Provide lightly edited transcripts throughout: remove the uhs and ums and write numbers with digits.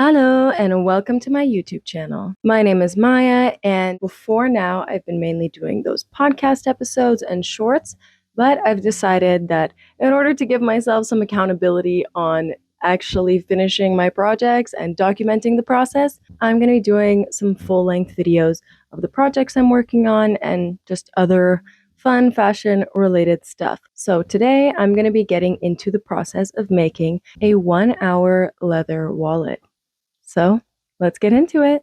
Hello and welcome to my YouTube channel. My name is Maya, and before now, I've been mainly doing those podcast episodes and shorts, but I've decided that in order to give myself some accountability on actually finishing my projects and documenting the process, I'm going to be doing some full length videos of the projects I'm working on and just other fun fashion related stuff. So today, I'm going to be getting into the process of making a 1 hour leather wallet. So let's get into it.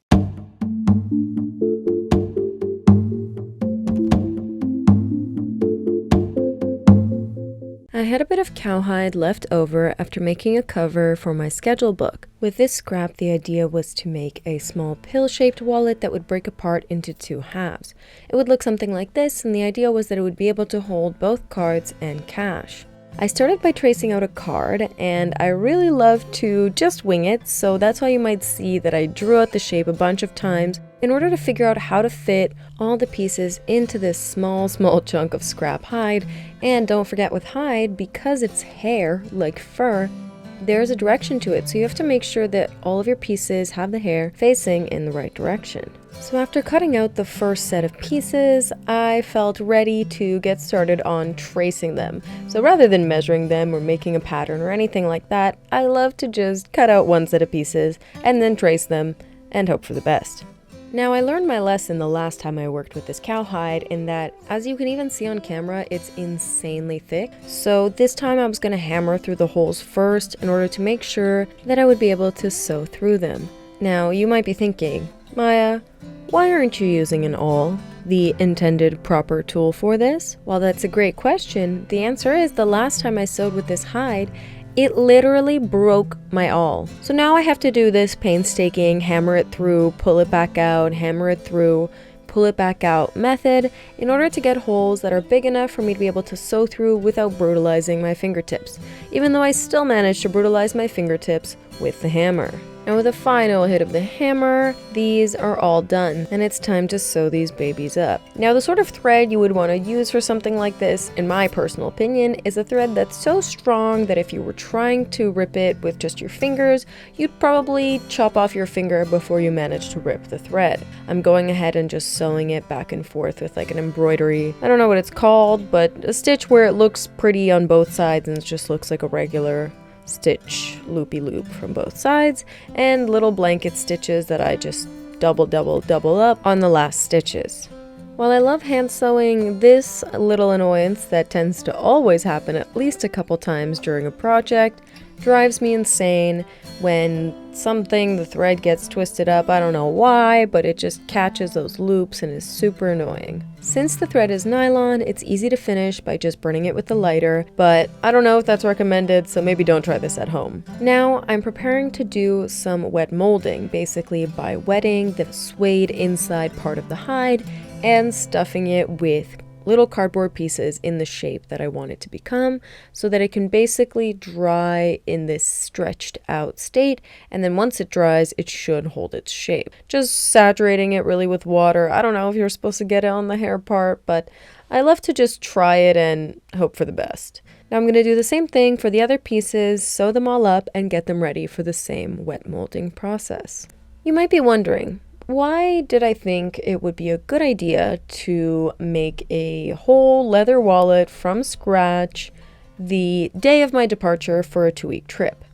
I had a bit of cowhide left over after making a cover for my schedule book. With this scrap, the idea was to make a small pill-shaped wallet that would break apart into two halves. It would look something like this, and the idea was that it would be able to hold both cards and cash. I started by tracing out a card, and I really love to just wing it, so that's why you might see that I drew out the shape a bunch of times in order to figure out how to fit all the pieces into this small chunk of scrap hide. And don't forget, with hide, because it's hair, like fur, there's a direction to it, so you have to make sure that all of your pieces have the hair facing in the right direction. So after cutting out the first set of pieces, I felt ready to get started on tracing them. So rather than measuring them or making a pattern or anything like that, I love to just cut out one set of pieces and then trace them and hope for the best. Now, I learned my lesson the last time I worked with this cowhide in that, as you can even see on camera, it's insanely thick. So this time I was going to hammer through the holes first in order to make sure that I would be able to sew through them. Now, you might be thinking, Maya, why aren't you using an awl, the intended proper tool for this? While that's a great question, the answer is the last time I sewed with this hide, it literally broke my awl. So now I have to do this painstaking hammer it through, pull it back out, hammer it through, pull it back out method in order to get holes that are big enough for me to be able to sew through without brutalizing my fingertips, even though I still managed to brutalize my fingertips with the hammer. And with a final hit of the hammer, these are all done, and it's time to sew these babies up. Now, the sort of thread you would want to use for something like this, in my personal opinion, is a thread that's so strong that if you were trying to rip it with just your fingers, you'd probably chop off your finger before you manage to rip the thread. I'm going ahead and just sewing it back and forth with like an embroidery, I don't know what it's called, but a stitch where it looks pretty on both sides and it just looks like a regular stitch loopy-loop from both sides, and little blanket stitches that I just double up on the last stitches. While I love hand sewing, this little annoyance that tends to always happen at least a couple times during a project drives me insane when the thread gets twisted up. I don't know why, but it just catches those loops and is super annoying. Since the thread is nylon, it's easy to finish by just burning it with a lighter, but I don't know if that's recommended, so maybe don't try this at home. Now, I'm preparing to do some wet molding, basically by wetting the suede inside part of the hide and stuffing it with little cardboard pieces in the shape that I want it to become so that it can basically dry in this stretched out state, and then once it dries it should hold its shape. Just saturating it really with water. I don't know if you're supposed to get it on the hair part, but I love to just try it and hope for the best. Now I'm going to do the same thing for the other pieces, sew them all up and get them ready for the same wet molding process. You might be wondering, why did I think it would be a good idea to make a whole leather wallet from scratch the day of my departure for a 2-week trip?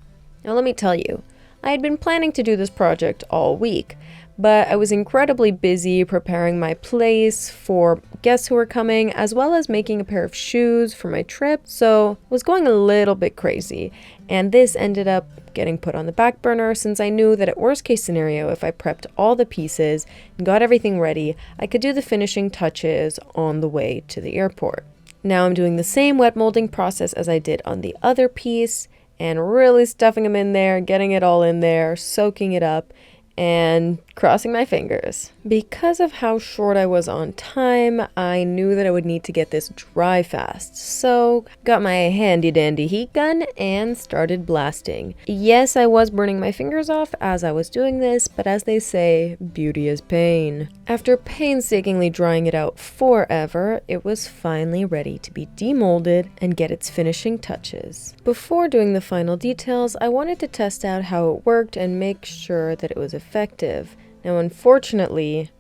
Now let me tell you, I had been planning to do this project all week, but I was incredibly busy preparing my place for guests who were coming, as well as making a pair of shoes for my trip, so I was going a little bit crazy, and this ended up getting put on the back burner since I knew that at worst case scenario, if I prepped all the pieces and got everything ready, I could do the finishing touches on the way to the airport. Now I'm doing the same wet molding process as I did on the other piece, and really stuffing them in there, getting it all in there, soaking it up, and crossing my fingers. Because of how short I was on time, I knew that I would need to get this dry fast, so got my handy dandy heat gun and started blasting. Yes, I was burning my fingers off as I was doing this, but as they say, beauty is pain. After painstakingly drying it out forever, it was finally ready to be demolded and get its finishing touches. Before doing the final details, I wanted to test out how it worked and make sure that it was effective. Now, unfortunately,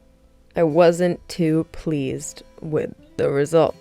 I wasn't too pleased with the result.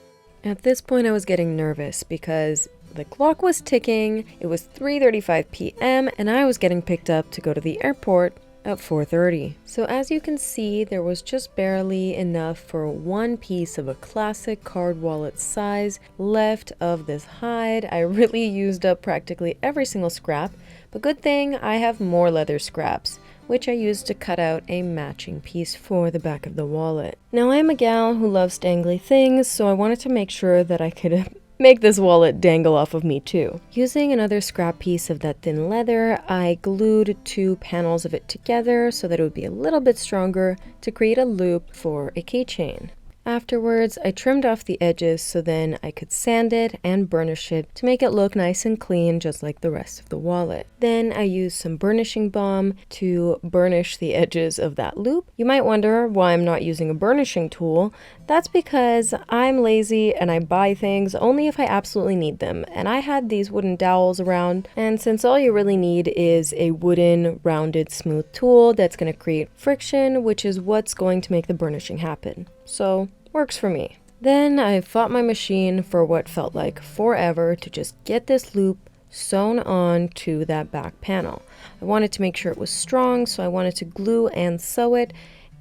At this point, I was getting nervous because the clock was ticking, it was 3:35 p.m., and I was getting picked up to go to the airport at 4:30. So as you can see, there was just barely enough for one piece of a classic card wallet size left of this hide. I really used up practically every single scrap, but good thing I have more leather scraps, which I used to cut out a matching piece for the back of the wallet. Now, I am a gal who loves dangly things, so I wanted to make sure that I could make this wallet dangle off of me too. Using another scrap piece of that thin leather, I glued 2 panels of it together so that it would be a little bit stronger to create a loop for a keychain. Afterwards, I trimmed off the edges so then I could sand it and burnish it to make it look nice and clean just like the rest of the wallet. Then I used some burnishing balm to burnish the edges of that loop. You might wonder why I'm not using a burnishing tool. That's because I'm lazy and I buy things only if I absolutely need them. And I had these wooden dowels around, and since all you really need is a wooden, rounded, smooth tool that's going to create friction, which is what's going to make the burnishing happen. So, works for me. Then I fought my machine for what felt like forever to just get this loop sewn on to that back panel. I wanted to make sure it was strong, so I wanted to glue and sew it,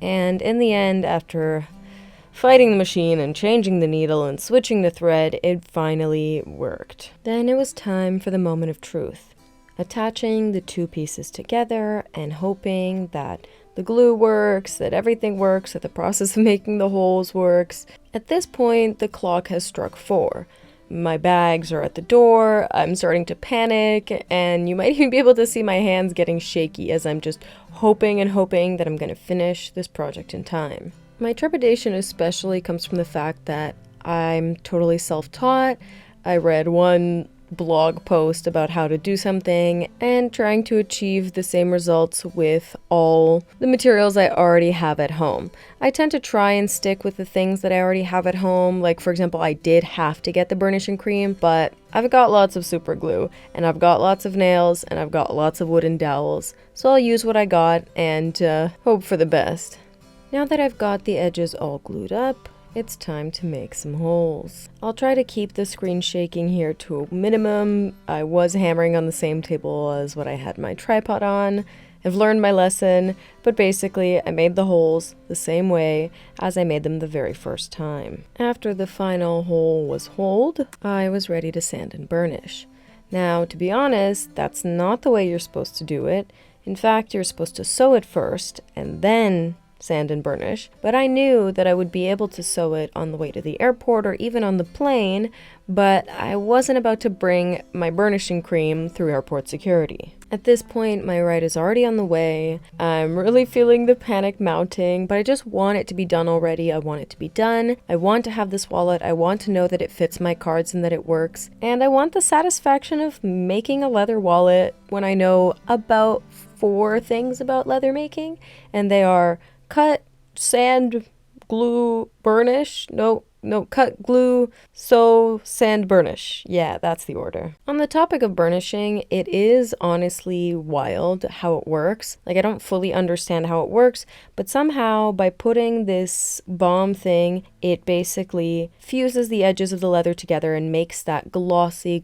and in the end, after fighting the machine and changing the needle and switching the thread, it finally worked. Then it was time for the moment of truth. Attaching the 2 pieces together and hoping that the glue works, that everything works, that the process of making the holes works. At this point, the clock has struck 4. My bags are at the door, I'm starting to panic, and you might even be able to see my hands getting shaky as I'm just hoping and hoping that I'm going to finish this project in time. My trepidation especially comes from the fact that I'm totally self-taught. I read one blog post about how to do something and trying to achieve the same results with all the materials I already have at home. I tend to try and stick with the things that I already have at home. Like, for example, I did have to get the burnishing cream, but I've got lots of super glue and I've got lots of nails and I've got lots of wooden dowels. So I'll use what I got and hope for the best. Now that I've got the edges all glued up, it's time to make some holes. I'll try to keep the screen shaking here to a minimum. I was hammering on the same table as what I had my tripod on. I've learned my lesson, but basically I made the holes the same way as I made them the very first time. After the final hole was holed, I was ready to sand and burnish. Now, to be honest, that's not the way you're supposed to do it. In fact, you're supposed to sew it first and then sand and burnish, but I knew that I would be able to sew it on the way to the airport or even on the plane, but I wasn't about to bring my burnishing cream through airport security. At this point, my ride is already on the way. I'm really feeling the panic mounting, but I just want it to be done already. I want it to be done. I want to have this wallet. I want to know that it fits my cards and that it works. And I want the satisfaction of making a leather wallet when I know about 4 things about leather making, and they are cut, sand, glue, burnish. No, cut, glue, sew, sand, burnish. Yeah, that's the order. On the topic of burnishing, it is honestly wild how it works. Like, I don't fully understand how it works, but somehow by putting this balm thing, it basically fuses the edges of the leather together and makes that glossy,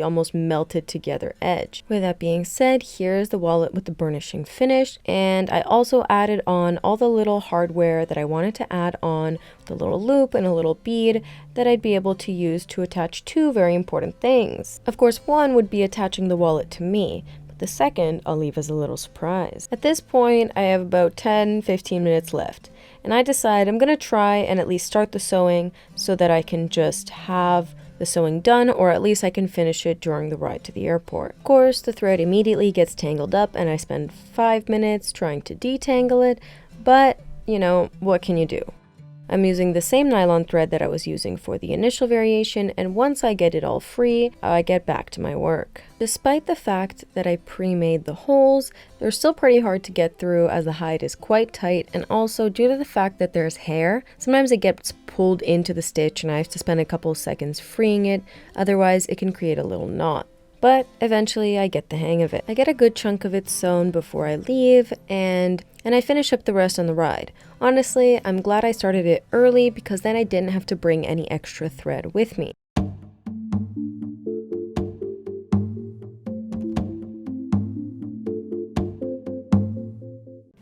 almost melted together edge. With that being said, here's the wallet with the burnishing finished, and I also added on all the little hardware that I wanted to add on, with a little loop and a little bead that I'd be able to use to attach 2 very important things. Of course, one would be attaching the wallet to me, but the second I'll leave as a little surprise. At this point, I have about 10-15 minutes left, and I decide I'm going to try and at least start the sewing so that I can just have the sewing done, or at least I can finish it during the ride to the airport. Of course, the thread immediately gets tangled up and I spend 5 minutes trying to detangle it, but what can you do? I'm using the same nylon thread that I was using for the initial variation, and once I get it all free, I get back to my work. Despite the fact that I pre-made the holes, they're still pretty hard to get through as the hide is quite tight, and also due to the fact that there's hair, sometimes it gets pulled into the stitch and I have to spend a couple seconds freeing it, otherwise it can create a little knot. But eventually I get the hang of it. I get a good chunk of it sewn before I leave, and I finish up the rest on the ride. Honestly, I'm glad I started it early because then I didn't have to bring any extra thread with me.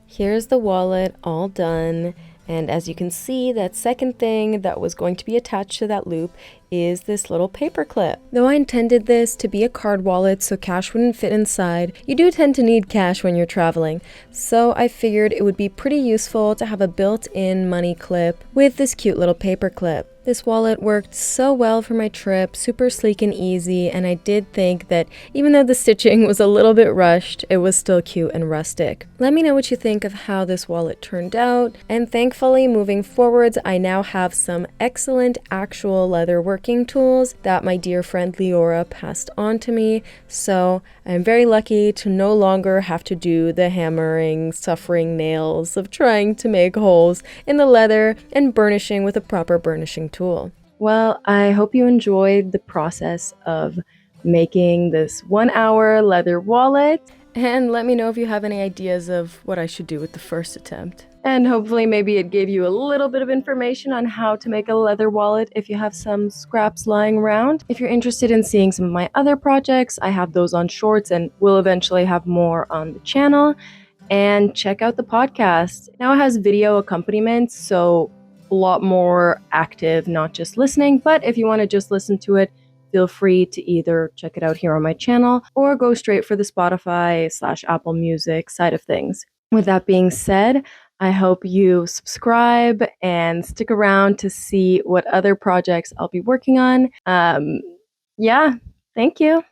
Here's the wallet all done. And as you can see, that second thing that was going to be attached to that loop is this little paper clip. Though I intended this to be a card wallet so cash wouldn't fit inside, you do tend to need cash when you're traveling. So I figured it would be pretty useful to have a built-in money clip with this cute little paper clip. This wallet worked so well for my trip, super sleek and easy, and I did think that even though the stitching was a little bit rushed, it was still cute and rustic. Let me know what you think of how this wallet turned out, and thankfully moving forwards, I now have some excellent actual leather working tools that my dear friend Leora passed on to me, so I'm very lucky to no longer have to do the hammering, suffering nails of trying to make holes in the leather and burnishing with a proper burnishing tool. Well, I hope you enjoyed the process of making this 1-hour leather wallet, and let me know if you have any ideas of what I should do with the first attempt. And hopefully maybe it gave you a little bit of information on how to make a leather wallet if you have some scraps lying around. If you're interested in seeing some of my other projects, I have those on shorts and will eventually have more on the channel. And check out the podcast. Now it has video accompaniment, so a lot more active, not just listening, but if you want to just listen to it, feel free to either check it out here on my channel or go straight for the Spotify/Apple Music side of things. With that being said, I hope you subscribe and stick around to see what other projects I'll be working on. Yeah, thank you.